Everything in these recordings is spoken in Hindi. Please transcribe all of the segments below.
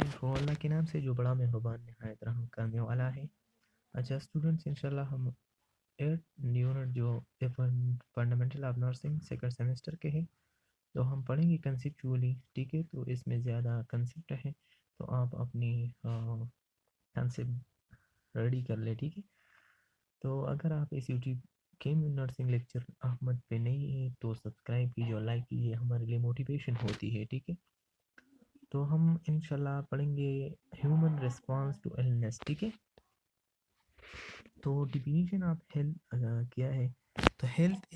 शुरू अल्लाह के नाम से जो बड़ा मेहरबान नहायत रहम करने वाला है। अच्छा स्टूडेंट्स, इंशाल्लाह हम 8 यूनिट जो fundamental of nursing second semester के हैं, तो हम पढ़ेंगे कंसेप्चुअली। ठीक है, तो इसमें ज़्यादा कंसेप्ट है, तो आप अपनी कंसेप्ट रेडी कर ले। ठीक है, तो अगर आप इस यूट्यूब के नर्सिंग लेक्चर अहमद पे नहीं है तो सब्सक्राइब कीजिए और लाइक कीजिए, हमारे लिए मोटिवेशन होती है। ठीक है, तो हम इंशाल्लाह पढ़ेंगे ह्यूमन रिस्पांस टू इलनेस। ठीक है, तो डिफिनीशन ऑफ हेल्थ क्या है? तो health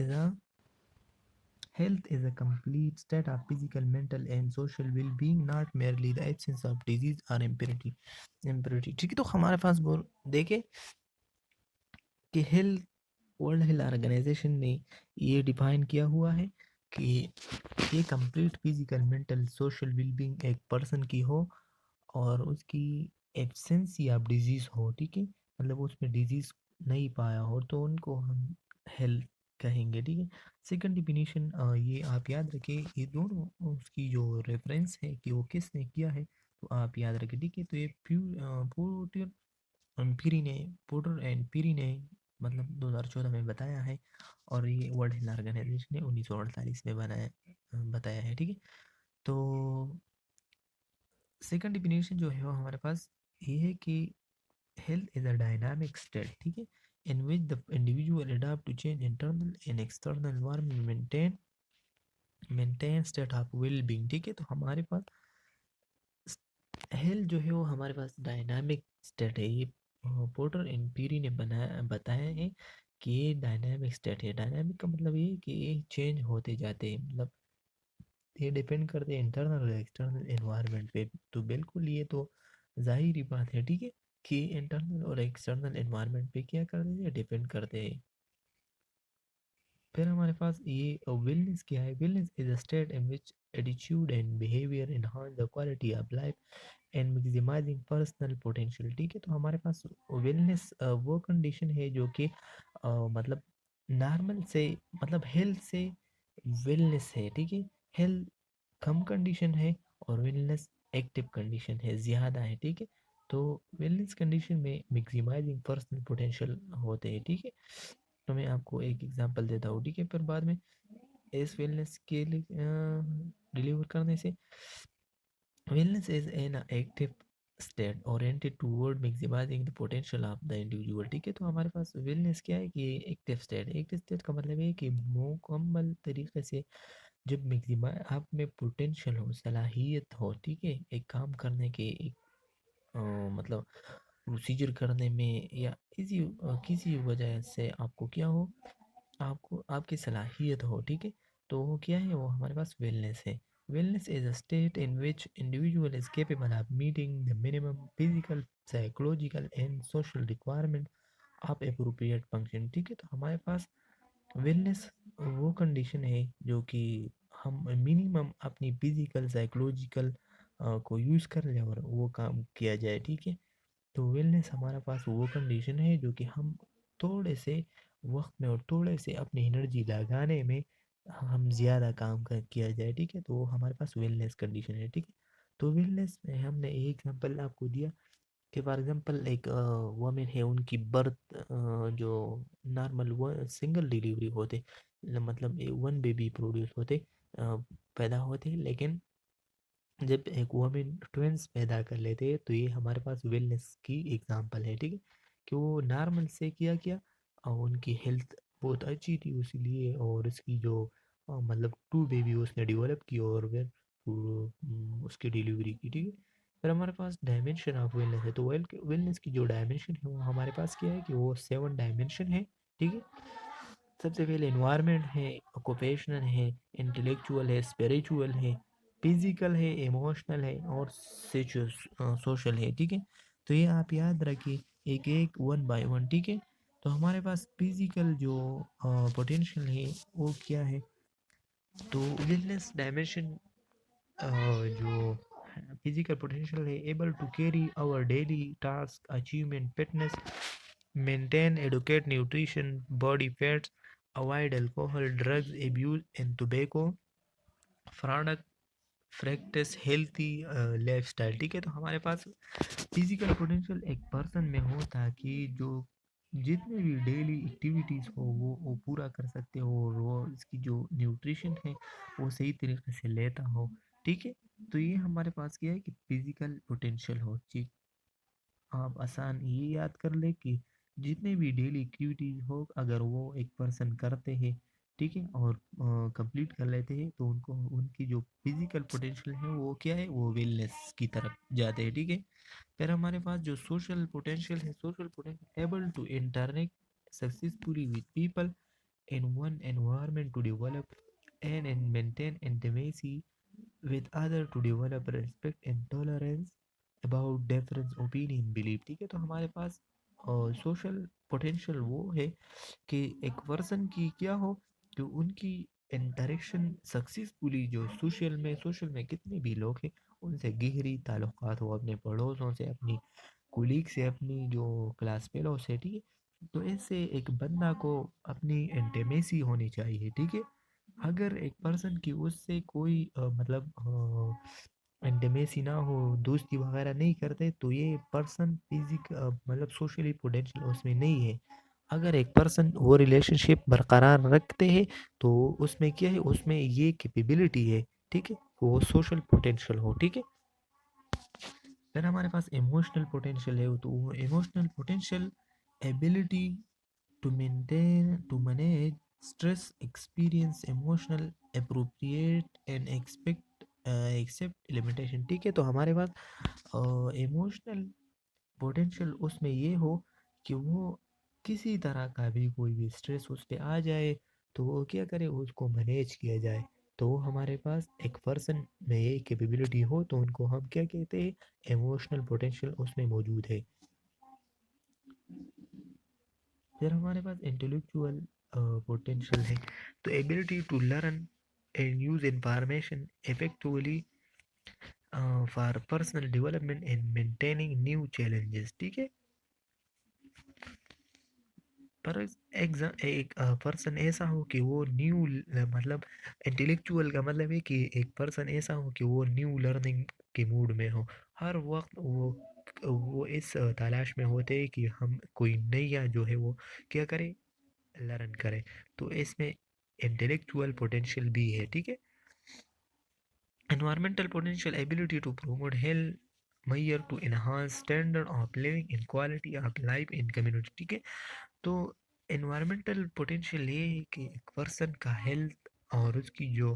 is a complete state of physical mental and social well being, not merely the absence of disease और इम्प्योरिटी। ठीक है, तो हमारे पास बोल देखे कि हेल्थ, वर्ल्ड हेल्थ ऑर्गेनाइजेशन ने ये डिफाइन किया हुआ है कि ये complete physical mental social wellbeing एक पर्सन की हो और उसकी एब्सेंस या डिजीज़ हो। ठीक है, मतलब उसमें डिजीज़ नहीं पाया हो तो उनको हम हेल्थ कहेंगे। ठीक है, सेकंड डिफिनीशन ये आप याद रखें, ये दोनों उसकी जो रेफरेंस है कि वो किसने किया है, तो आप याद रखें। ठीक है, तो ये पोर्टर पीरी ने पोर्टर एंड पीरी ने मतलब 2014 में बताया है, और ये वर्ल्ड हेल्थ ऑर्गेनाइजेशन ने 1948 में बताया है। ठीक है, तो सेकंड डिफिनेशन जो है वो हमारे पास ये है कि health is a dynamic state. ठीक है, in which the individual adapt to change internal and external environment, maintain state of well being. ठीक है, तो हमारे पास हेल्थ जो है वो हमारे पास डायनामिक स्टेट है। ये पोर्टर एंड पीरी ने बताया है कि ये डायनामिक स्टेट है। डायनामिक का मतलब ये है कि ये चेंज होते जाते हैं, मतलब ये डिपेंड करते हैं इंटरनल और एक्सटर्नल एनवायरनमेंट पे। तो बिल्कुल ये तो जाहिर ही बात है। ठीक है, कि इंटरनल और एक्सटर्नल एनवायरनमेंट पे क्या करते हैं, डिपेंड करते हैं। फिर हमारे पास ये वेलनेस क्या है? Wellness is a state in which attitude and behaviour enhance the quality of life and maximising personal potential. ठीक है, तो हमारे पास वेलनेस वो कंडीशन है जो कि मतलब नॉर्मल से, मतलब हेल्थ से वेलनेस है। ठीक है, हेल्थ कम कंडीशन है और वेलनेस एक्टिव कंडीशन है, ज़्यादा है। ठीक है, तो वेलनेस कंडीशन में मैक्सिमाइजिंग पर्सनल पोटेंशियल होते हैं। ठीक है, तो मैं आपको एक एग्जांपल देता हूँ। ठीक है, फिर बाद में इस वेलनेस के लिए डिलीवर करने से, wellness is an active state oriented toward maximizing the potential of the individual। ठीक है, तो हमारे पास wellness क्या है कि एक्टिव स्टेट है। एक्टिव स्टेट का मतलब है कि मुकम्मल तरीके से जब मैक्सिमा आप में पोटेंशियल हो, सलाहियत हो। ठीक है, एक काम करने के, एक मतलब प्रोसीजर करने में, या किसी वजह से आपको क्या हो, आपको आपकी सलाहियत हो। ठीक है, तो वो क्या है, वो हमारे पास वेलनेस है। Wellness is a state in which individual is capable of meeting the minimum physical, psychological and social requirement of appropriate function. ठीक है, तो हमारे पास वेलनेस वो कंडीशन है जो कि हम मिनिमम अपनी फिजिकल साइकोलॉजिकल को यूज़ कर लें और वो काम किया जाए। ठीक है, तो वेलनेस हमारे पास वो कंडीशन है जो कि हम थोड़े से वक्त में और थोड़े से अपनी एनर्जी लगाने में हम ज़्यादा काम कर किया जाए। ठीक है, तो वो हमारे पास वेलनेस कंडीशन है। ठीक है, तो वेलनेस में हमने एक एग्जांपल आपको दिया कि फॉर एग्जांपल एक वमेन है, उनकी बर्थ जो नॉर्मल वो सिंगल डिलीवरी होते, मतलब वन बेबी प्रोड्यूस होते, पैदा होते, लेकिन जब एक वुमेन ट्विंस पैदा कर लेते हैं तो ये हमारे पास वेलनेस की एग्जांपल है। ठीक है, कि वो नॉर्मल से किया किया और उनकी हेल्थ बहुत अच्छी थी इसीलिए, और इसकी जो मतलब टू बेबी उसने डेवलप की और फिर उसकी डिलीवरी की। ठीक है, फिर हमारे पास डायमेंशन ऑफ वेलनेस है। तो वेलनेस की जो डायमेंशन है वो हमारे पास क्या है कि वो 7 डायमेंशन है। ठीक है, सबसे पहले एनवायरनमेंट है, ऑक्यूपेशनल है, इंटेलेक्चुअल है, स्पिरिचुअल है, फिजिकल है, इमोशनल है और सोशल है। ठीक है, तो ये आप याद रखिए एक एक वन बाय वन। ठीक है, तो हमारे पास फिजिकल जो पोटेंशियल है वो क्या है? तो वेलनेस डायमेंशन जो फिजिकल पोटेंशियल है, able to carry our daily task, achievement, fitness, maintain adequate nutrition, body fats, avoid alcohol, drugs abuse and tobacco product, practice healthy lifestyle. ठीक है, तो हमारे पास फिजिकल पोटेंशियल एक पर्सन में हो ताकि जो जितने भी डेली एक्टिविटीज़ हो वो पूरा कर सकते हो, और वो इसकी जो न्यूट्रिशन है वो सही तरीके से लेता हो। ठीक है, तो ये हमारे पास क्या है कि फिजिकल पोटेंशियल हो। ठीक, आप आसान ये याद कर ले कि जितने भी डेली एक्टिविटीज हो अगर वो एक पर्सन करते हैं, ठीक है, और कंप्लीट कर लेते हैं, तो उनको उनकी जो फिजिकल पोटेंशियल है वो क्या है, वो वेलनेस की तरफ जाते हैं। ठीक है, फिर हमारे पास जो सोशल पोटेंशियल है, social potential able to interact successfully with people in one environment to develop and maintain intimacy with other to develop respect and tolerance about difference opinion belief। ठीक है, तो हमारे पास सोशल पोटेंशियल वो है कि एक पर्सन की क्या हो, जो उनकी इंटरेक्शन सक्सेसफुली जो सोशल में कितने भी लोग हैं उनसे गहरी ताल्लुकात हो, अपने पड़ोसों से, अपनी कुलीग से, अपनी जो क्लास फेलो से। ठीक है, तो ऐसे एक बंदा को अपनी इंटीमेसी होनी चाहिए। ठीक है, अगर एक पर्सन की उससे कोई इंटीमेसी ना हो, दोस्ती वगैरह नहीं करते, तो ये पर्सन मतलब सोशली पोटेंशियल उसमें नहीं है। अगर एक पर्सन वो रिलेशनशिप बरकरार रखते हैं तो उसमें क्या है, उसमें ये कैपेबिलिटी है। ठीक है, वो सोशल पोटेंशियल हो। ठीक है, फिर हमारे पास इमोशनल पोटेंशियल है, तो वो emotional potential ability to maintain to manage stress, experience emotional appropriate and accept limitation. ठीक है, तो हमारे पास इमोशनल पोटेंशियल उसमें ये हो कि वो किसी तरह का भी कोई भी स्ट्रेस उस पे आ जाए तो वो क्या करे, उसको मैनेज किया जाए। तो वो हमारे पास एक पर्सन में ये कैपेबिलिटी हो तो उनको हम क्या कहते हैं, इमोशनल पोटेंशियल उसमें मौजूद है। फिर हमारे पास इंटेलेक्चुअल पोटेंशियल है, तो ability to learn and use information effectively for personal development and maintaining new challenges. ठीक है, पर एक पर्सन ऐसा हो कि वो न्यू मतलब इंटेलेक्चुअल का मतलब है कि एक पर्सन ऐसा हो कि वो न्यू लर्निंग के मूड में हो, हर वक्त वो इस तलाश में होते हैं कि हम कोई नया जो है वो क्या करें, लर्न करें। तो इसमें इंटेलेक्चुअल पोटेंशियल भी है। ठीक है, environmental potential ability to promote health measure to enhance standard of living in quality of life in community। ठीक है, तो एनवायरमेंटल पोटेंशियल ये है कि एक पर्सन का हेल्थ और उसकी जो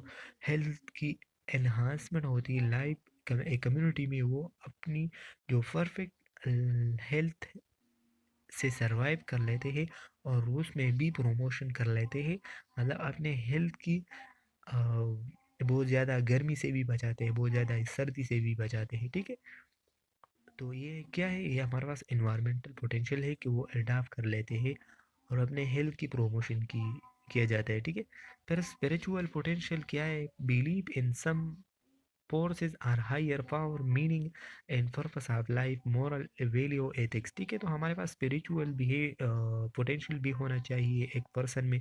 हेल्थ की एनहांसमेंट होती है लाइफ एक कम्युनिटी में, वो अपनी जो परफेक्ट हेल्थ से सरवाइव कर लेते हैं और उसमें भी प्रमोशन कर लेते हैं। मतलब अपने हेल्थ की बहुत ज़्यादा गर्मी से भी बचाते हैं, बहुत ज़्यादा सर्दी से भी बचाते हैं। ठीक है, तो ये क्या है, ये हमारे पास इन्वायरमेंटल पोटेंशियल है कि वो अडाप्ट कर लेते हैं और अपने हेल्थ की प्रमोशन की किया जाता है। ठीक है, फिर स्पिरिचुअल पोटेंशियल क्या है, believe in some forces are higher power meaning and purpose of life moral value ethics। ठीक है, तो हमारे पास स्पिरिचुअल भी है, पोटेंशियल भी होना चाहिए एक पर्सन में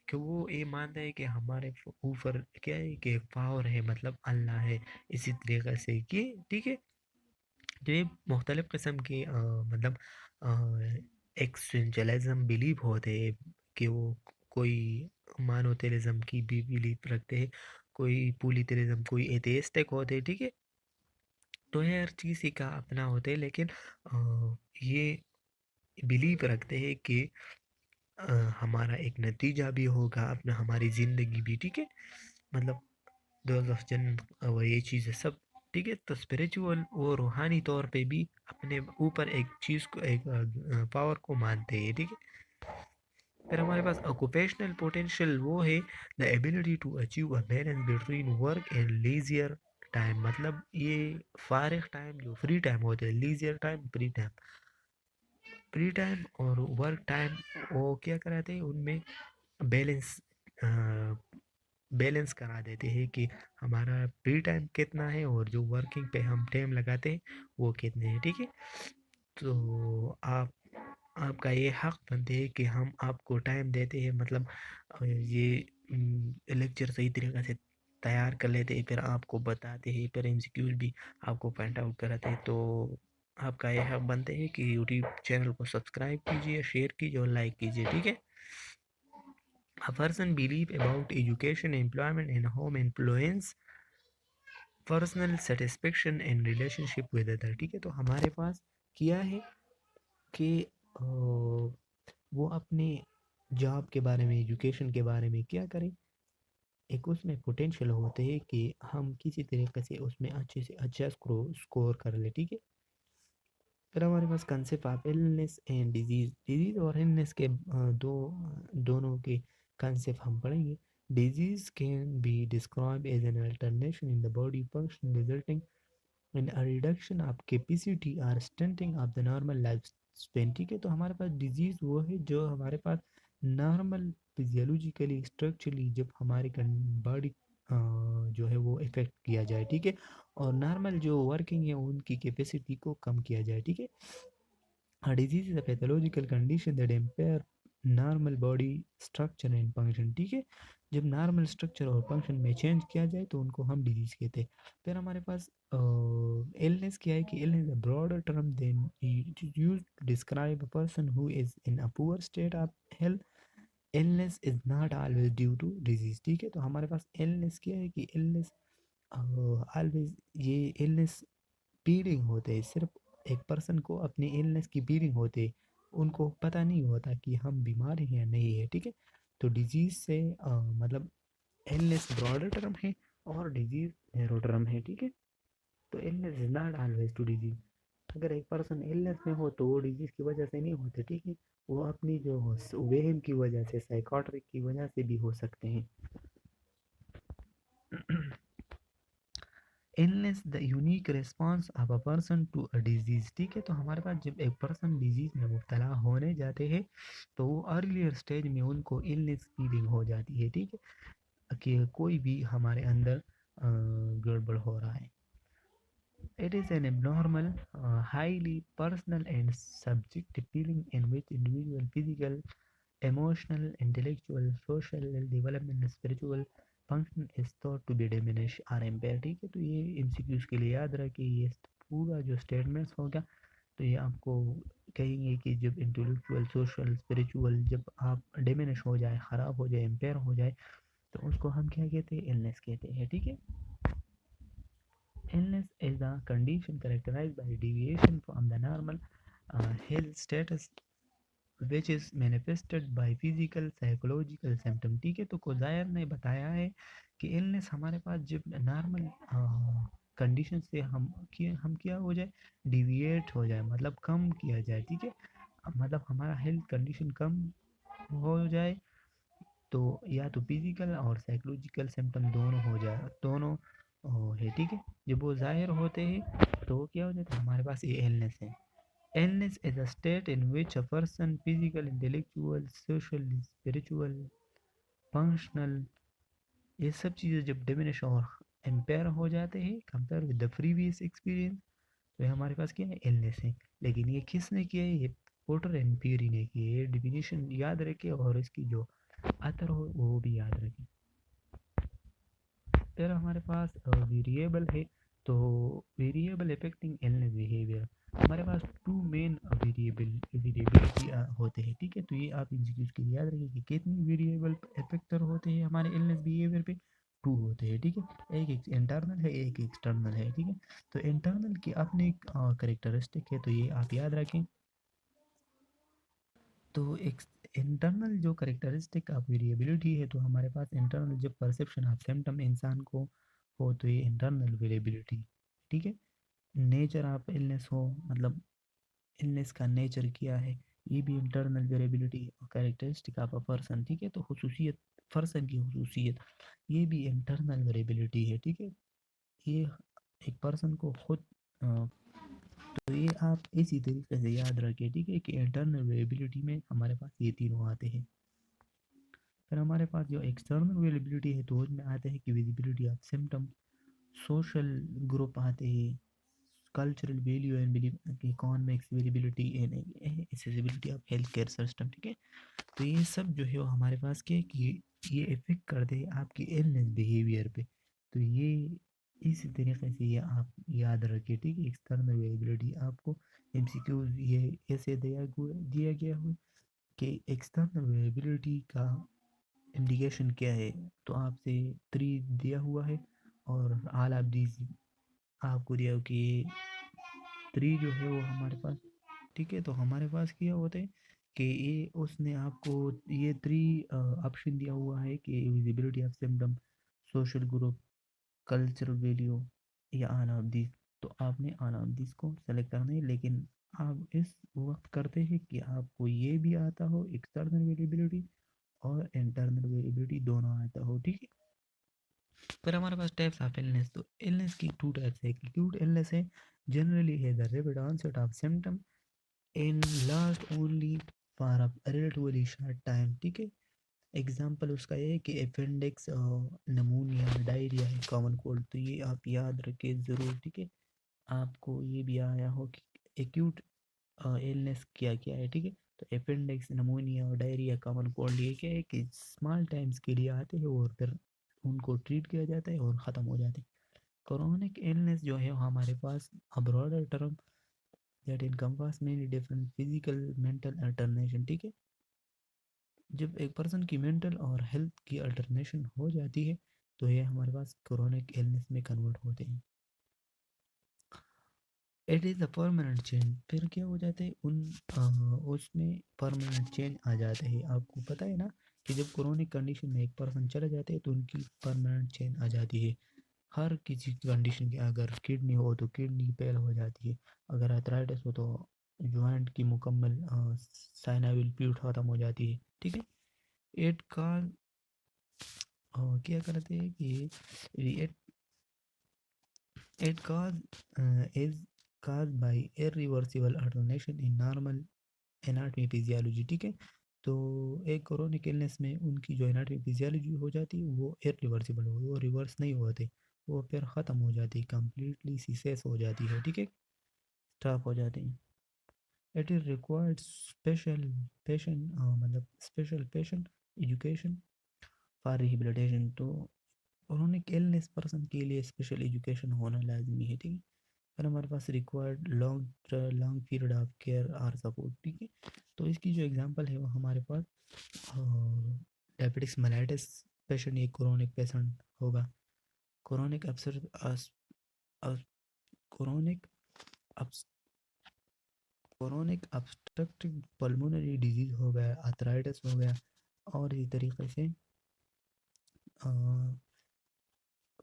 कि वो ये मानता है कि हमारे ऊपर क्या है कि पावर है, मतलब अल्लाह है, इसी तरीके से कि ठीक है, तो ये मुख्तलिफ़ किस्म के एक्सटेंशलिज्म बिलीव होते हैं कि वो कोई मानोतेलिज्म की भी बिलीव रखते हैं, कोई पोलिटेरिज्म, कोई एथेइस्टिक होते हैं। ठीक है, तो ये हर चीज़ ही का अपना होता है, लेकिन ये बिलीव रखते हैं कि अ, हमारा एक नतीजा भी होगा अपना, हमारी ज़िंदगी भी। ठीक है, मतलब दोस्त ऑफ जन्नत वो ये चीज़ें सब। ठीक है, तो स्पिरिचुअल वो रूहानी तौर पे भी अपने ऊपर एक चीज़ को, एक पावर को मानते हैं। ठीक है, फिर हमारे पास ऑक्यूपेशनल पोटेंशियल वो है the ability to achieve a balance between work and leisure time. मतलब ये फारिग टाइम जो फ्री टाइम होते हैं, लीजियर टाइम, फ्री टाइम और वर्क टाइम, वो क्या कराते हैं उनमें बैलेंस बैलेंस करा देते हैं कि हमारा फ्री टाइम कितना है और जो वर्किंग पे हम टाइम लगाते हैं वो कितने हैं। ठीक है, तो आपका ये हक बनते है कि हम आपको टाइम देते हैं, मतलब ये लेक्चर सही तरीके से तैयार कर लेते हैं, फिर आपको बताते हैं, फिर एमसीक्यूज भी आपको पॉइंट आउट कराते हैं। तो आपका यह हक बनते हैं कि यूट्यूब चैनल को सब्सक्राइब कीजिए, शेयर कीजिए और लाइक कीजिए, ठीक है। A person belief about education, employment and home influence personal satisfaction and relationship with other, ठीक है। तो हमारे पास किया है कि वो अपने जॉब के बारे में, एजुकेशन के बारे में क्या करें, एक उसमें पोटेंशियल होते हैं कि हम किसी तरीके से उसमें अच्छे से अच्छा स्कोर कर ले, ठीक है। फिर हमारे पास concept of illness and disease, disease और इलनेस के दोनों के कंसेप्ट हम पढ़ेंगे। Disease can be describe as an alternation in the body function resulting in a reduction of capacity और stunting of the normal life span, ठीक है। तो हमारे पास डिजीज वो है जो हमारे पास नॉर्मल फिजियोलॉजिकली स्ट्रक्चरली जब हमारे बॉडी जो है वो इफेक्ट किया जाए, ठीक है, और नॉर्मल जो वर्किंग है उनकी कैपेसिटी को कम किया जाए, ठीक है। A disease is a pathological condition that impair normal body structure and function, ठीक है। जब नॉर्मल स्ट्रक्चर और फंक्शन में चेंज किया जाए तो उनको हम डिजीज कहते हैं। फिर हमारे पास इलनेस क्या है कि illness a broader term than use to describe a person who is in a poor state of health. Illness is not always due to disease, ठीक है। तो हमारे पास इलनेस क्या है कि इलनेस ऑलवेज, ये इलनेस फीलिंग होते हैं, सिर्फ एक पर्सन को अपनी इलनेस की फीलिंग होते, उनको पता नहीं होता कि हम बीमार हैं या नहीं है, ठीक है। तो डिजीज से मतलब इलनेस ब्रॉडर टर्म है और डिजीज नैरो टर्म है, ठीक है। तो illness is not always to disease. अगर एक पर्सन इलनेस में हो तो वो डिजीज की वजह से नहीं होते, ठीक है। वो अपनी जो वेहम की वजह से, साइकोट्रिक की वजह से भी हो सकते हैं। Illness the unique response of a person to a disease, ठीक है। तो हमारे पास जब एक पर्सन डिजीज में मुब्तला होने जाते हैं तो वो अर्लियर स्टेज में उनको इलनेस फीलिंग हो जाती है, ठीक है, कि कोई भी हमारे अंदर गड़बड़ हो रहा है। It is an abnormal highly personal and subjective feeling in which individual physical, emotional, intellectual, social development, spiritual function is thought to be diminished or impaired, ठीक है। तो ये एमसीक्यूज के लिए याद रखिए, ये पूरा जो स्टेटमेंट्स होगा तो ये आपको कहेंगे कि जब इंटेलेक्चुअल, सोशल, स्पिरिचुअल जब आप डिमिनिश हो जाए, ख़राब हो जाए, इम्पेयर हो जाए तो उसको हम क्या कहते हैं, इलनेस कहते हैं, ठीक है। Illness is a condition characterized by deviation from the normal health status which is manifested by physical psychological symptom, ठीक है। तो कोजायर ने बताया है कि इलनेस हमारे पास जब नॉर्मल कंडीशन से हम क्या हो जाए, डिविएट हो जाए, मतलब कम किया जाए, ठीक है। मतलब हमारा हेल्थ कंडीशन कम हो जाए तो या तो फिजिकल और साइकोलॉजिकल सिम्टम दोनों हो जाए, दोनों है, ठीक है। जब वो जाहिर होते हैं तो वो क्या हो जाता है, हमारे पास ये इलनेस है। Illness is a state in which a person physical, intellectual, social, spiritual, functional, ये सब चीज़ें जब डिमिनिश और इम्पेयर हो जाते हैं compare with the previous experience, तो ये हमारे पास क्या है, इलनेस है। लेकिन ये किसने किया है, ये पोर्टर एंड पियरी ने की है। ये डिफिनीशन याद रखे और इसकी जो अतर हो वो भी याद रखें। फिर हमारे पास वेरिएबल है, तो वेरिएबल अफेक्टिंग इलनेस बिहेवियर, हमारे पास टू मेन वेरिएबिलिटी होते हैं, ठीक है। तो ये आप एमसीक्यूज के लिए याद रखिए कि कितनी वेरिएबल फैक्टर होते हैं हमारे इलनेस बिहेवियर पे, टू होते हैं, ठीक है। एक इंटरनल है, एक एक्सटर्नल है, ठीक है। तो इंटरनल की अपनी करेक्टरिस्टिक है, तो ये आप याद रखें। तो एक इंटरनल जो करेक्टरिस्टिक ऑफ वेरिएबिलिटी है, तो हमारे पास इंटरनल जब परसेप्शन ऑफ सिम्टम इंसान को हो तो ये इंटरनल वेरिएबिलिटी, ठीक है। नेचर ऑफ इलनेस हो, मतलब इलनेस का नेचर क्या है, ये भी इंटरनल वेरिएबिलिटी और कैरेक्टरिस्टिक ऑफ अ पर्सन, ठीक है। तो खुसूसियत, पर्सन की खुसूसियत, ये भी इंटरनल वेरिएबिलिटी है, ठीक है। ये एक पर्सन को खुद तो ये आप इसी तरीके से याद रखिए, ठीक है, कि इंटरनल वेरिएबिलिटी में हमारे पास ये तीनों आते हैं। फिर हमारे पास जो एक्सटर्नल वेरिएबिलिटी है तो उसमें आते हैं कि visibility of symptom, social group आते हैं, cultural value and believe, economics, visibility and accessibility of health care system, ठीक है। तो ये सब जो है वो हमारे पास क्या है कि ये इफेक्ट करते हैं आपकी इलनेस बिहेवियर पे, तो ये इसी तरीके से ये आप याद रखिए, ठीक है। एक्सटर्नल वेरिएबिलिटी आपको एमसीक्यूज ये ऐसे दिया गया हो कि एक्सटर्नल वेरिएबिलिटी का इंडिकेशन क्या है, तो आपसे 3 दिया हुआ है और ऑल ऑफ दिस आपको दिया हो कि 3 जो है वो हमारे पास, ठीक है। तो हमारे पास क्या होता है कि ये उसने आपको ये 3 ऑप्शन दिया हुआ है कि visibility of symptom, social group, cultural value या ऑल ऑफ दिस। तो आपने ऑल ऑफ दिस को सेलेक्ट करना है, लेकिन आप इस वक्त करते हैं कि आपको ये भी आता हो एक्सटर्नल वेरिएबिलिटी और इंटरनल वेरिएबिलिटी दोनों आता हो, ठीक है। फिर हमारे पास टाइप्स ऑफ इलनेस, तो इलनेस की 2 टाइप्स है। एक्यूट इलनेस है, जनरली है the rapid onset of symptom and last only for a relatively short time, ठीक है। एग्जाम्पल उसका ये है कि अपेंडिक्स, नमूनिया, डायरिया है, कॉमन कोल्ड। तो ये आप याद रखिए ज़रूर, ठीक है। आपको ये भी आया हो कि एक्यूट इलनेस क्या क्या है, ठीक है। तो अपेंडिक्स, नमूनिया और डायरिया, कॉमन कोल्ड, ये क्या है कि स्मॉल टाइम्स के लिए आते हैं और फिर उनको ट्रीट किया जाता है और ख़त्म हो जाते हैं। क्रोनिक इलनेस जो है हमारे पास a broader term that encompass many different physical mental alternation, ठीक है। जब एक पर्सन की मेंटल और हेल्थ की अल्टरनेशन हो जाती है तो ये हमारे पास क्रोनिक इलनेस में कन्वर्ट होते हैं। It is a permanent change, फिर क्या हो जाते हैं उसमें परमानेंट चेंज आ जाते हैं। आपको पता है ना कि जब क्रोनिक कंडीशन में एक पर्सन चले जाते हैं तो उनकी परमानेंट चेंज आ जाती है। हर किसी कंडीशन के, अगर किडनी हो तो किडनी फेल हो जाती है, अगर अर्थराइटिस हो तो जॉइंट की मुकम्मल साइनाविल फ्लूइड खत्म हो जाती है, ठीक है। एट का क्या करते हैं कि eight cause is caused by irreversible alternation in normal anatomy physiology, ठीक है। तो एक क्रोनिक इलनेस में उनकी जो एनाटमी फिजियोलॉजी हो जाती है वो इरिवर्सिबल हो, वो रिवर्स नहीं होते, वो फिर ख़त्म हो जाती है, कम्प्लीटली सीसेस हो जाती है, ठीक है, स्टॉप हो जाते हैं। It is required special patient, मतलब special patient education for rehabilitation. तो क्रोनिक इलनेस पर्सन के लिए स्पेशल एजुकेशन होना लाजमी है, ठीक है। फिर हमारे पास required long long period of care और सपोर्ट, ठीक है। तो इसकी जो एग्जांपल है वो हमारे पास डायबिटिक्स मेलाइटिस पेशेंट, एक क्रोनिक पेशेंट होगा। क्रोनिक अब्सर chronic chronic obstructive pulmonary disease हो गया, आर्थराइटिस हो गया, और इसी तरीके से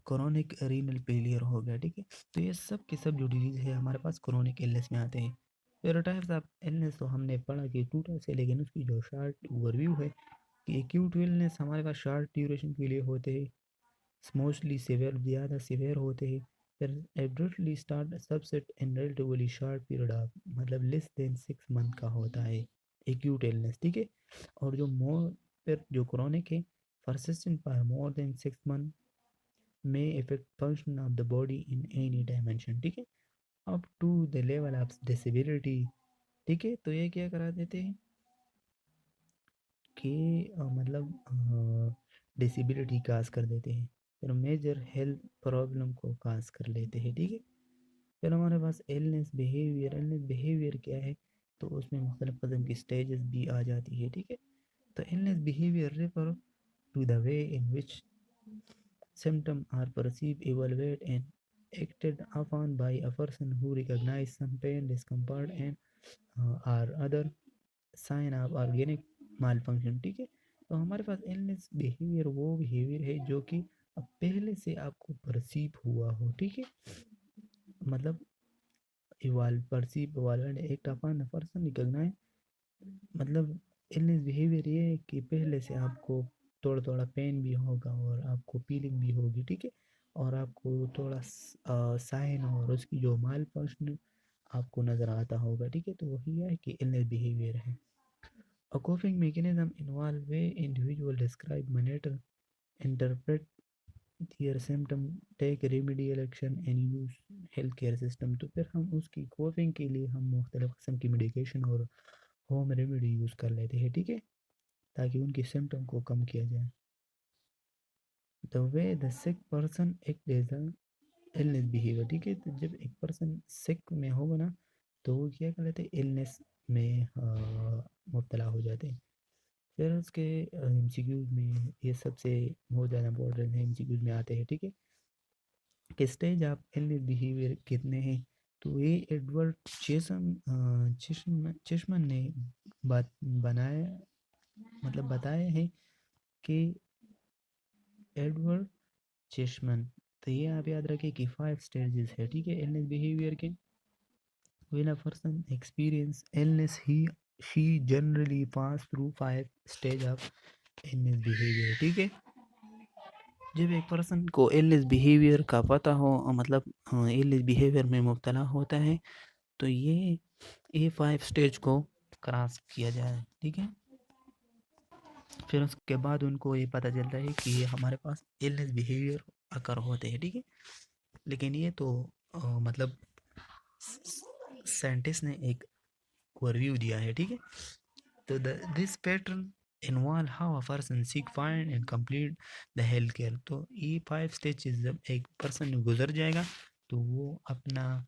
क्रोनिक रीनल फेलियर हो गया, ठीक है। तो ये सब के सब जो डिजीज है हमारे पास क्रोनिक इलनेस में आते हैं। फिर टाइप्स ऑफ इलनेस तो हमने पढ़ा कि 2 टाइप्स है, लेकिन उसकी जो शॉर्ट ओवरव्यू है कि एक्यूट इलनेस हमारे पास शॉर्ट ड्यूरेशन के लिए होते हैं, मोस्टली सिवियर, ज़्यादा सिवियर होते हैं। फिर abruptly start subset in relatively short period of, मतलब लेस देन 6 मंथ का होता है एक्यूट इलनेस, ठीक है। और जो मोर, फिर जो क्रोनिक है, persistent for more than 6 months may affect function of the body in any dimension, ठीक है, up to the level of disability, ठीक है। तो ये क्या करा देते हैं कि मतलब डिसेबिलिटी काज कर देते हैं, फिर मेजर हेल्थ प्रॉब्लम को काज कर लेते हैं, ठीक है। फिर हमारे पास इलनेस बिहेवियर क्या है, तो उसमें मुख्तलिफ कस्म की स्टेजेस भी आ जाती है, ठीक है। तो illness behaviour refer to the way in which symptoms are perceived, evaluated, and acted upon by a person who recognizes some pain, discomfort, and or other sign of organic malfunction, ठीक है। तो हमारे पास इलनेस बिहेवियर वो बिहेवियर है जो कि अब पहले से आपको परसीव हुआ हो, ठीक है। मतलब evolve perceive evolve act upon a person recognise, मतलब इलनेस बिहेवियर ये है कि पहले से आपको थोड़ा थोड़ा पेन भी होगा और आपको फीलिंग भी होगी, ठीक है। और आपको थोड़ा साइन और उसकी जो माल फंक्शन आपको नज़र आता होगा, ठीक है। तो वही है कि इलनेस बिहेवियर है। A coping mechanism involve way individual describe, monitor, interpret their symptom, take remedial action and use healthcare system। तो फिर हम उसकी कोपिंग के लिए हम मुख्तलिफ किस्म की मेडिकेशन और होम रेमेडी यूज़ कर लेते हैं, ठीक है, ताकि उनके सिम्टम को कम किया जाए। The way the sick person act as a illness behaviour, ठीक है। तो जब एक पर्सन सिक में होगा ना तो वो क्या कर लेते हैं, इलनेस में मुब्तला हो जाते हैं। फिर उसके एमसीक्यूज में ये सबसे बहुत ज़्यादा इंपॉर्टेंट है, एमसीक्यूज में आते हैं, ठीक है, कि स्टेज ऑफ इलनेस बिहेवियर कितने हैं। तो ये एडवर्ड चेशमन ने बात बनाया, मतलब बताए हैं कि एडवर्ड चेशमन। तो ये आप याद रखें कि 5 स्टेजेस है, ठीक है, इलनेस बिहेवियर के। When a person experience illness, she generally pass through 5 stage of illness behavior, ठीक है। जब एक पर्सन को इलनेस बिहेवियर का पता हो, मतलब इलनेस बिहेवियर में मुब्तला होता है, तो ये 5 स्टेज को क्रॉस किया जाए, ठीक है। फिर उसके बाद उनको ये पता चलता है कि ये हमारे पास इलनेस बिहेवियर अकर होते हैं, ठीक है। लेकिन ये तो मतलब साइंटिस्ट ने एक रिव्यू दिया है, ठीक है। तो this pattern involve how a person seek find and complete the health care. तो ये 5 स्टेजेस जब एक पर्सन गुजर जाएगा तो वो अपना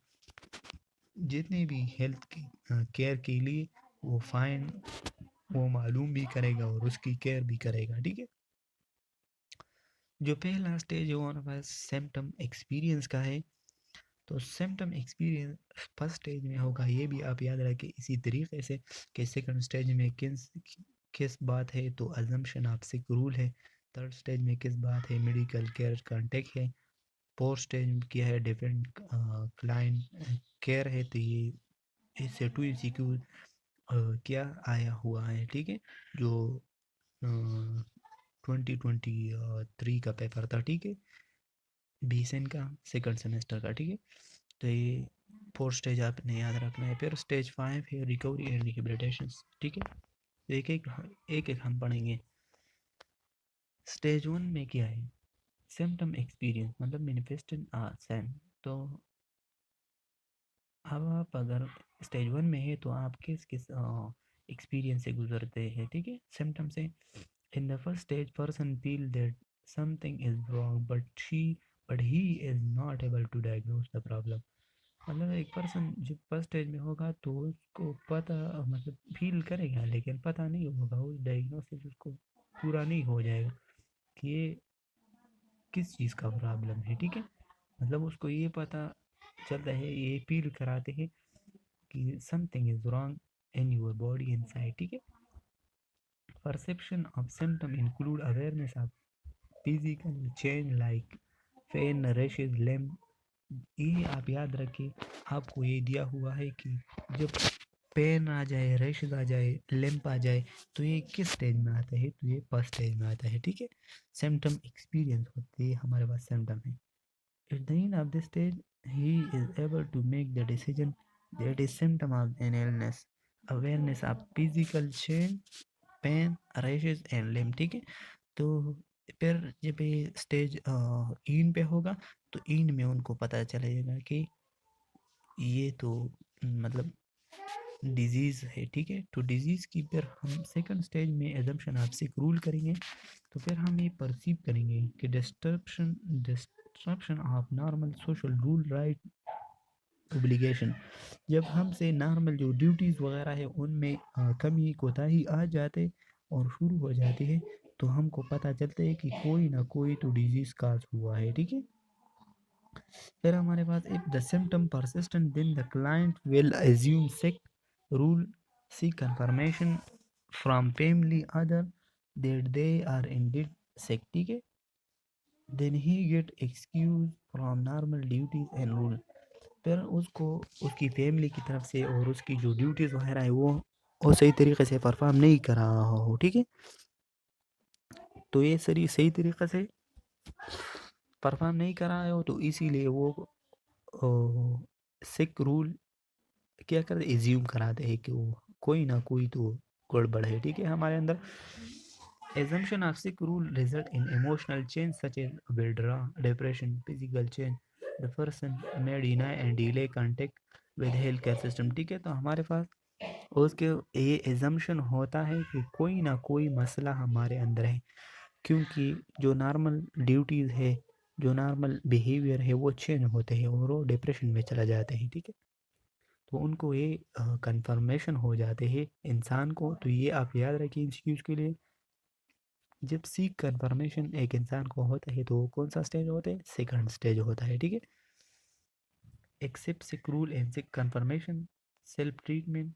जितने भी हेल्थ की केयर के लिए वो फाइन वो मालूम भी करेगा और उसकी केयर भी करेगा, ठीक है। जो पहला स्टेज है वो हमारे पास सिम्टम एक्सपीरियंस का है। तो सिम्टम एक्सपीरियंस फर्स्ट स्टेज में होगा, ये भी आप याद रखें इसी तरीके से कि सेकंड स्टेज में किस बात है, तो अजम्पशन ऑफ सिक रूल है। थर्ड स्टेज में किस बात है, मेडिकल केयर कॉन्टेक्ट है। फोर्थ स्टेज में क्या है, डिफरेंट क्लाइंट केयर है। तो ये इससे टू इंसिक्यू क्या आया हुआ है, ठीक है, जो 2023 का पेपर था, ठीक है, बीएसएन का सेकंड सेमेस्टर का, ठीक है। तो ये फोर्थ स्टेज आपने याद रखना है। फिर स्टेज 5 है रिकवरी एंड रिहेबिलिटेशन, ठीक है। तो एक हम पढ़ेंगे। स्टेज 1 में क्या है, सिम्टम एक्सपीरियंस, मतलब मैनिफेस्टेशन सैम। तो अब आप अगर स्टेज 1 में है तो आप किस किस एक्सपीरियंस से गुजरते हैं, ठीक है, सिम्टम से। In the first stage person feel that something is wrong but he is not able to diagnose the problem. मतलब एक पर्सन जब फर्स्ट स्टेज में होगा तो उसको पता, मतलब फील करेगा लेकिन पता नहीं होगा, वो डायग्नोसिस उसको पूरा नहीं हो जाएगा कि ये किस चीज़ का प्रॉब्लम है, ठीक है। मतलब उसको ये पता चलता है, ये फील कराते हैं कि something is wrong in your body inside, ठीक है। Perception of symptom include awareness of physical change like pain rashes lame. ये आप याद रखिए, आपको ये दिया हुआ है कि जब पेन आ जाए, रैशेज आ जाए, लेम्प आ जाए, तो ये किस स्टेज में आता है, तो ये फर्स्ट स्टेज में आता है, ठीक है। सिम्टम एक्सपीरियंस होते हैं हमारे पास सिम्टम है। At the end of this stage he is able to make the decision that is symptom of an illness, awareness of physical change, pain rashes and lump, ठीक है। तो फिर जब ये स्टेज इन पे होगा तो इन में उनको पता चलेगा कि ये तो मतलब डिजीज़ है, ठीक है। तो डिजीज़ की फिर हम सेकंड स्टेज में एजम्पशन आपसे रूल करेंगे। तो फिर हम ये परसीव करेंगे कि disruption of normal social rule right obligation. जब हमसे नॉर्मल जो ड्यूटीज़ वगैरह है उनमें कमी कोताही आ जाते और शुरू हो जाती है, तो हमको पता चलता है कि कोई ना कोई तो डिजीज़ काज हुआ है, ठीक है। फिर हमारे पास if the symptom persistent then the client will assume sick role, seek confirmation from family other that they are indeed sick, ठीक है। then he get excuse from normal duties and rule। फिर उसको उसकी फैमिली की तरफ से और उसकी जो ड्यूटीज़ वगैरह है वो सही तरीके से परफॉर्म नहीं कर रहा हो, ठीक है। तो ये सही तरीके से परफॉर्म नहीं कर रहा हो तो इसीलिए वो सिक रूल क्या करते, एज्यूम कराते हैं कि वो कोई ना कोई तो गड़बड़ है, ठीक है, हमारे अंदर। assumption of sick rule result in emotional change such as withdrawal, depression, physical change. The person may deny and delay contact with healthcare system, ठीक है। तो हमारे पास उसके ये assumption होता है कि कोई ना कोई मसला हमारे अंदर है, क्योंकि जो नॉर्मल ड्यूटीज़ है, जो नॉर्मल बिहेवियर है वो चेंज होते हैं और वो डिप्रेशन में चला जाते हैं, ठीक है। तो उनको ये कंफर्मेशन हो जाते हैं इंसान को। तो ये आप याद रखिए इस चीज़ के लिए, जब सीक कंफर्मेशन एक इंसान को होता है तो कौन सा स्टेज होता है, सेकंड स्टेज होता है, ठीक है। Accept sick role and sick confirmation, self treatment,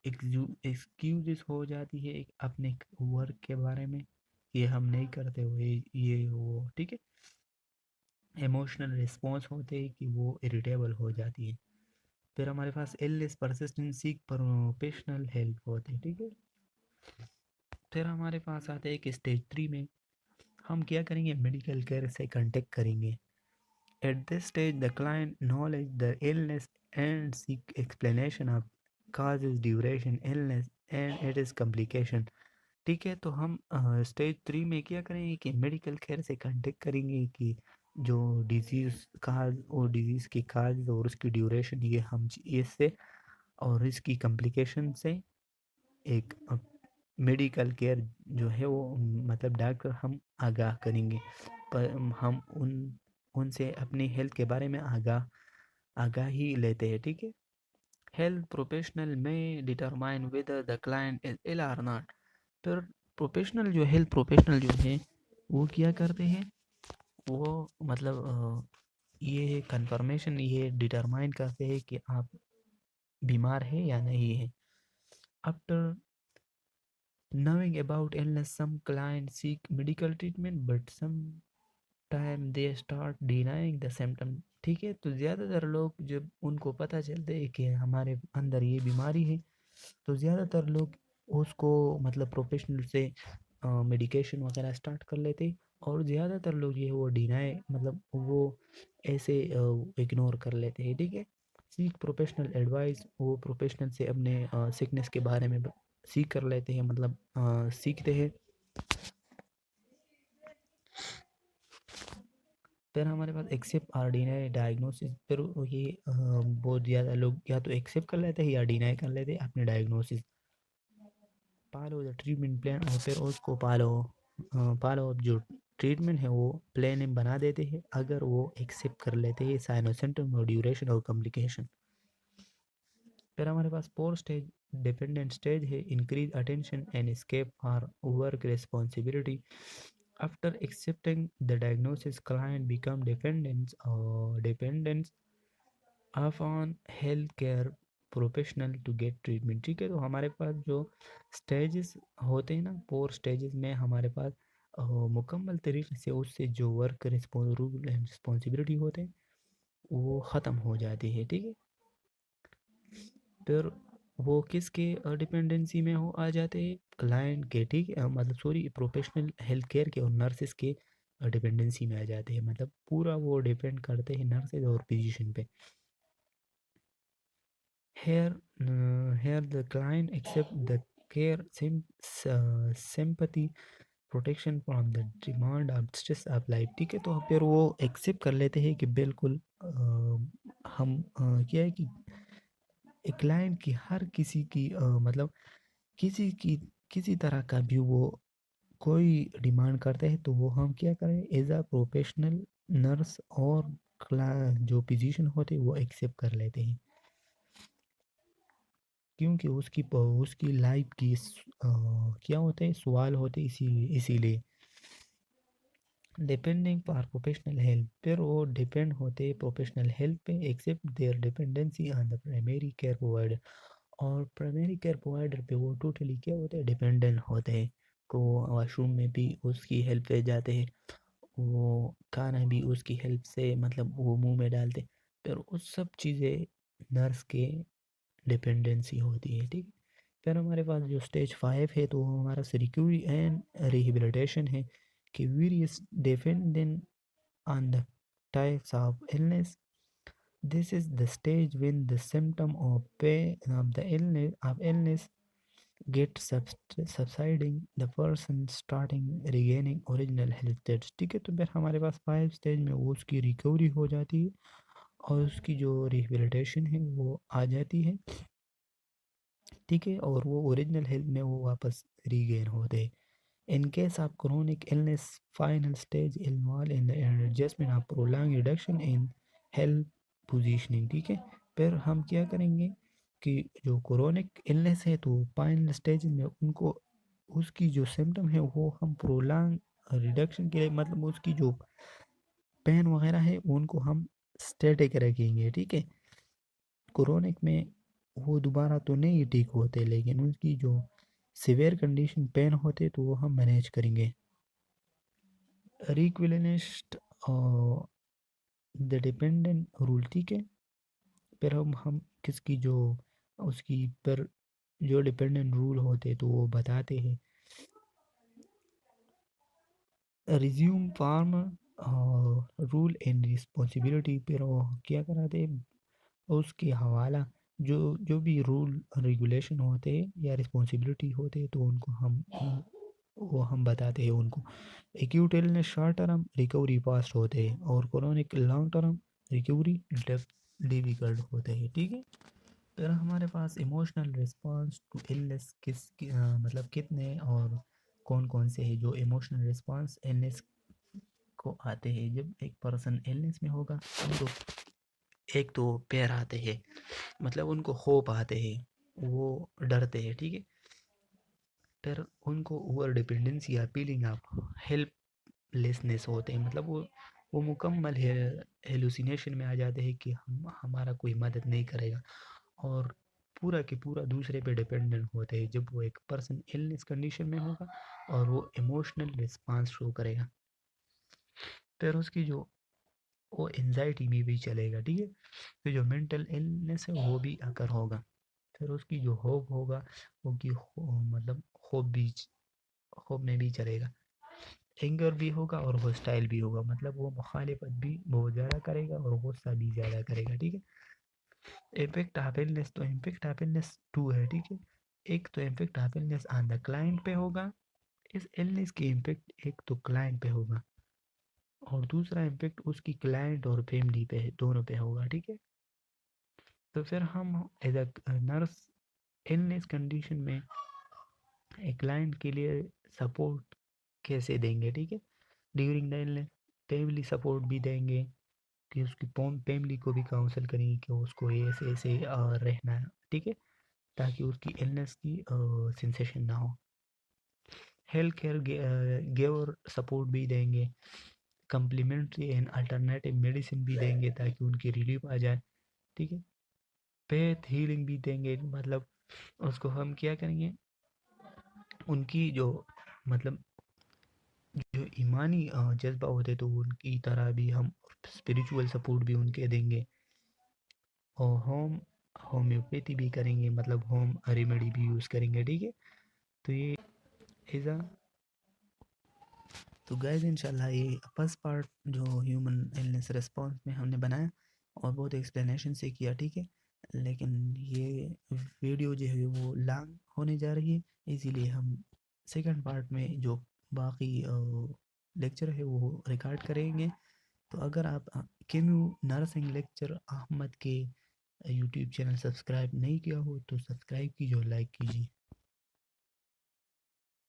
excuses हो जाती है एक अपने वर्क के बारे में, ये हम नहीं करते हुए ये वो, ठीक है। इमोशनल रिस्पॉन्स होते हैं कि वो इरिटेबल हो जाती है। फिर हमारे पास illness persistent seek professional help होते हैं, ठीक है। फिर हमारे पास आते हैं कि स्टेज 3 में हम क्या करेंगे, मेडिकल केयर से कांटेक्ट करेंगे। At this stage the client knowledge the illness and seek explanation of causes duration illness and it is complication, ठीक है। तो हम स्टेज 3 में क्या करेंगे कि मेडिकल केयर से कांटेक्ट करेंगे कि जो डिजीज़ काज और डिजीज़ की काज और उसकी ड्यूरेशन ये हम इससे और इसकी कॉम्प्लिकेशन से एक मेडिकल केयर जो है वो मतलब डॉक्टर हम आगाह करेंगे। पर हम उनसे अपनी हेल्थ के बारे में आगाही लेते हैं, ठीक है। हेल्थ प्रोफेशनल में determine whether the client is ill or not. फिर प्रोफेशनल जो हेल्थ प्रोफेशनल जो है वो क्या करते हैं, वो मतलब ये कंफर्मेशन ये डिटरमाइन करते हैं कि आप बीमार है या नहीं है। After knowing about illness some clients seek medical treatment but time they start denying the symptom, ठीक है। तो ज़्यादातर लोग जब उनको पता चलता है कि हमारे अंदर ये बीमारी है तो ज़्यादातर लोग उसको मतलब प्रोफेशनल से मेडिकेशन वगैरह स्टार्ट कर लेते, और ज़्यादातर लोग ये वो डिनाई मतलब वो ऐसे इग्नोर कर लेते हैं, ठीक है। सीख प्रोफेशनल एडवाइस, वो प्रोफेशनल से अपने सिकनेस के बारे में सीख कर लेते हैं, मतलब सीखते हैं। फिर हमारे पास एक्सेप्ट और डिनाई डायग्नोसिस। फिर ये बहुत ज़्यादा लोग या तो एक्सेप्ट कर लेते हैं या डिनाई कर लेते हैं अपने diagnosis. Follow the treatment plan, और फिर उसको फॉलो अप जो ट्रीटमेंट है वो प्लान में बना देते हैं अगर वो एक्सेप्ट कर लेते हैं साइन और सिम्टम और ड्यूरेशन और कॉम्प्लिकेशन। फिर हमारे पास 4 स्टेज डिपेंडेंट स्टेज है, increase attention and escape for work responsibility. After accepting the diagnosis client become dependents upon health care professional to get treatment, ठीक है। तो हमारे पास जो स्टेजेस होते हैं ना, 4 स्टेजेस में हमारे पास मुकम्मल तरीके से उससे जो वर्क रूल एंड रिस्पॉन्सिबिलिटी होते हैं वो ख़त्म हो जाती है, ठीक है। फिर वो किसके डिपेंडेंसी में हो आ जाते हैं, क्लाइंट के, ठीक है, मतलब सॉरी प्रोफेशनल हेल्थ केयर के और नर्सेस के डिपेंडेंसी में आ जाते हैं, मतलब पूरा वो डिपेंड करते हैं नर्सेज और फिजिशियन पे। Here, here the client accept the care, sympathy, protection from the demand of stress of life, ठीक है। तो फिर वो एक्सेप्ट कर लेते हैं कि बिल्कुल हम क्या है कि एक क्लाइंट की हर किसी की मतलब किसी की किसी तरह का भी वो कोई डिमांड करते हैं तो वो हम क्या करें एज अ प्रोफेशनल नर्स और जो फिजिशियन होते हैं वो एक्सेप्ट कर लेते हैं, क्योंकि उसकी लाइफ की क्या होते हैं सवाल होते हैं, इसीलिए डिपेंडिंग फॉर प्रोफेशनल हेल्प। फिर वो डिपेंड होते हैं प्रोफेशनल हेल्प पे, accept their dependency on the primary care provider. और प्राइमरी केयर प्रोवाइडर पे वो टोटली क्या होते हैं, डिपेंडेंट होते हैं। को वॉशरूम में भी उसकी हेल्प पे जाते हैं, वो खाना भी उसकी हेल्प से मतलब वो मुंह में डालते, फिर उस सब चीज़ें नर्स के डिपेंडेंसी होती है, ठीक है। फिर हमारे पास जो स्टेज 5 है तो वो हमारा रिकवरी एंड रिहेबिलिटेशन है कि various dependent on the types of illness. This is the stage when the symptom of pain of the illness get subsiding, the person starting regaining original health status, ठीक है। तो फिर हमारे पास 5 स्टेज में वो उसकी रिकवरी हो जाती है और उसकी जो रिहेबिलिटेशन है वो आ जाती है, ठीक है, और वो ओरिजिनल हेल्थ में वो वापस रीगेन होते हैं। In case of chronic illness, final stage involve in the adjustment of prolonged reduction in health positioning, ठीक है। फिर हम क्या करेंगे कि जो क्रोनिक इलनेस है तो फाइनल स्टेज में उनको उसकी जो सिम्टम है वो हम प्रोलॉन्ग रिडक्शन के लिए मतलब उसकी जो पेन वगैरह है उनको हम स्टैटिक रखेंगे, ठीक है। क्रोनिक में वो दोबारा तो नहीं ठीक होते लेकिन उनकी जो सिवियर कंडीशन पेन होते तो वो हम मैनेज करेंगे। रिक्विलिनिस्ट द डिपेंडेंट रूल, ठीक है। फिर हम किसकी जो उसकी पर जो डिपेंडेंट रूल होते तो वो बताते हैं। Resume form role and responsibility, फिर वो क्या कराते हैं उसके हवाला जो जो भी रूल रेगुलेशन होते हैं या रिस्पॉन्सिबिलिटी होते हैं तो उनको हम वो हम बताते हैं उनको। Acute illness short term recovery fast होते हैं और chronic long term recovery difficult होते हैं, ठीक है। फिर हमारे पास इमोशनल रिस्पॉन्स टू इलनेस मतलब कितने और कौन कौन से हैं जो इमोशनल रिस्पॉन्स इलनेस को आते हैं। जब एक पर्सन इलनेस में होगा तो एक तो पैर आते हैं मतलब उनको होप आते हैं वो डरते हैं, ठीक है। फिर उनको ओवर डिपेंडेंसी या फीलिंग ऑफ हेल्पलेसनेस होते हैं मतलब वो मुकम्मल है हेलुसिनेशन में आ जाते हैं कि हम हमारा कोई मदद नहीं करेगा और पूरा के पूरा दूसरे पे डिपेंडेंट होते हैं जब वो एक पर्सन इलनेस कंडीशन में होगा और वो इमोशनल रिस्पांस शो करेगा। फिर उसकी जो वो एंजाइटी में भी चलेगा, ठीक है। फिर जो मेंटल इलनेस है वो भी अगर होगा फिर उसकी जो होप होगा वो कि मतलब होप भी होप में भी चलेगा। एंगर भी होगा और हॉस्टाइल भी होगा मतलब वो मुखालिफत भी बहुत ज़्यादा करेगा और गुस्सा भी ज़्यादा करेगा, ठीक है। इम्पैक्ट हैप्पीनेस तो इम्पैक्ट हैप्पीनेस टू है, ठीक है। एक तो impact happiness on the client पे होगा, इस इलनेस की इम्पैक्ट एक तो क्लाइंट पे होगा और दूसरा इम्पैक्ट उसकी क्लाइंट और फैमिली पे दोनों पे होगा, ठीक है। तो फिर हम as a nurse illness condition में एक क्लाइंट के लिए सपोर्ट कैसे देंगे, ठीक है। During the illness family support भी देंगे कि उसकी फैमिली को भी काउंसल करेंगे कि उसको ऐसे ऐसे रहना है, ठीक है, ताकि उसकी इलनेस की सेंसेशन ना हो। हेल्थ केयर गिवर सपोर्ट भी देंगे, कम्प्लीमेंट्री एंड अल्टरनेटिव मेडिसिन भी देंगे ताकि उनकी रिलीफ आ जाए, ठीक है। फेथ हीलिंग भी देंगे मतलब उसको हम क्या करेंगे उनकी जो मतलब जो ईमानी जज्बा होते तो उनकी तरह भी हम स्पिरिचुअल सपोर्ट भी उनके देंगे और होम्योपैथी भी करेंगे मतलब होम रेमेडी भी यूज़ करेंगे, ठीक है। तो ये ऐसा तो गाइस इंशाल्लाह ये फर्स्ट पार्ट जो ह्यूमन इलनेस रिस्पॉन्स में हमने बनाया और बहुत एक्सप्लेनेशन से किया, ठीक है। लेकिन ये वीडियो जो है वो लॉन्ग होने जा रही है इसीलिए हम सेकंड पार्ट में जो बाकी लेक्चर है वो रिकॉर्ड करेंगे। तो अगर आप केम्यू नर्सिंग लेक्चर अहमद के यूट्यूब चैनल सब्सक्राइब नहीं किया हो तो सब्सक्राइब कीजिए और लाइक कीजिए।